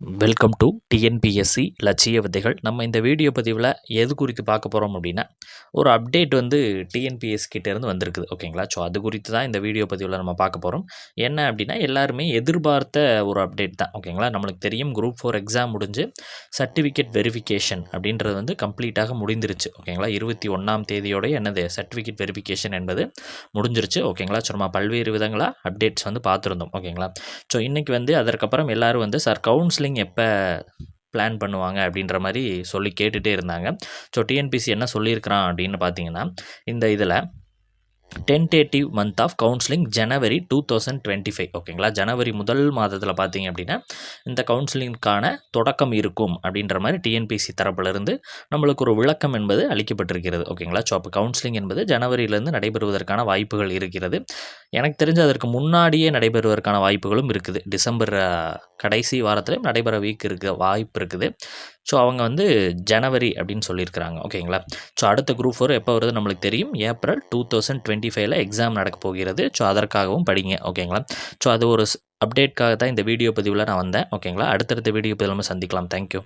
Welcome to TNPSC லட்சிய விதைகள். நம்ம இந்த வீடியோ பதிவில் எது குறித்து பார்க்க போகிறோம் அப்படின்னா, ஒரு அப்டேட் வந்து டிஎன்பிஎஸ்சி கிட்டேருந்து வந்திருக்குது. ஓகேங்களா? ஸோ அது குறித்து தான் இந்த வீடியோ பதிவில் நம்ம பார்க்க போகிறோம். என்ன அப்படின்னா, எல்லாருமே எதிர்பார்த்த ஒரு அப்டேட் தான். ஓகேங்களா? நம்மளுக்கு தெரியும், குரூப் 4 எக்ஸாம் முடிஞ்சு சர்டிஃபிகேட் வெரிஃபிகேஷன் அப்படின்றது வந்து கம்ப்ளீட்டாக முடிந்துருச்சு. ஓகேங்களா? 21ஆம் தேதியோடைய என்னது சர்டிஃபிகேட் வெரிஃபிகேஷன் என்பது முடிஞ்சிருச்சு. ஓகேங்களா? ஸோ நம்ம பல்வேறு விதங்களாக அப்டேட்ஸ் வந்து பார்த்துருந்தோம். ஓகேங்களா? ஸோ இன்றைக்கி வந்து அதற்கப்புறம் எல்லோரும் வந்து சார் கவுன்சிலிங் எப்போ பிளான் பண்ணுவாங்க அப்படின்ற மாதிரி சொல்லி கேட்டுகிட்டே இருந்தாங்க. ஸோ டிஎன்பிசி என்ன சொல்லியிருக்கிறான் அப்படின்னு பார்த்தீங்கன்னா, இந்த இதில் டென்டேட்டிவ் மந்த் ஆஃப் கவுன்சிலிங் ஜனவரி 2025. ஓகேங்களா? ஜனவரி முதல் மாதத்தில் பார்த்தீங்க அப்படின்னா இந்த கவுன்சிலிங்கான தொடக்கம் இருக்கும் அப்படின்ற மாதிரி டிஎன்பிசி தரப்பிலிருந்து நம்மளுக்கு ஒரு விளக்கம் என்பது அளிக்கப்பட்டிருக்கிறது. ஓகேங்களா? ஸோ அப்போ கவுன்சிலிங் என்பது ஜனவரியிலேருந்து நடைபெறுவதற்கான வாய்ப்புகள் இருக்கிறது. எனக்கு தெரிஞ்சு அதற்கு முன்னாடியே நடைபெறுவதற்கான வாய்ப்புகளும் இருக்குது. டிசம்பர் கடைசி வாரத்திலையும் நடைபெற வாய்ப்பு இருக்குது. ஸோ அவங்க வந்து ஜனவரி அப்படின்னு சொல்லியிருக்கிறாங்க. ஓகேங்களா? ஸோ அடுத்த குரூப் 4 எப்போ வருது நம்மளுக்கு தெரியும். ஏப்ரல் 2025 எக்ஸாம் நடக்க போகிறது. ஸோ அதற்காகவும் படிங்க. ஓகேங்களா? ஸோ அது ஒரு அப்டேட்காக தான் இந்த வீடியோ பதிவில் நான் வந்தேன். ஓகேங்களா? அடுத்தடுத்த வீடியோ பதிவில் நம்ம சந்திக்கலாம். தேங்க்யூ.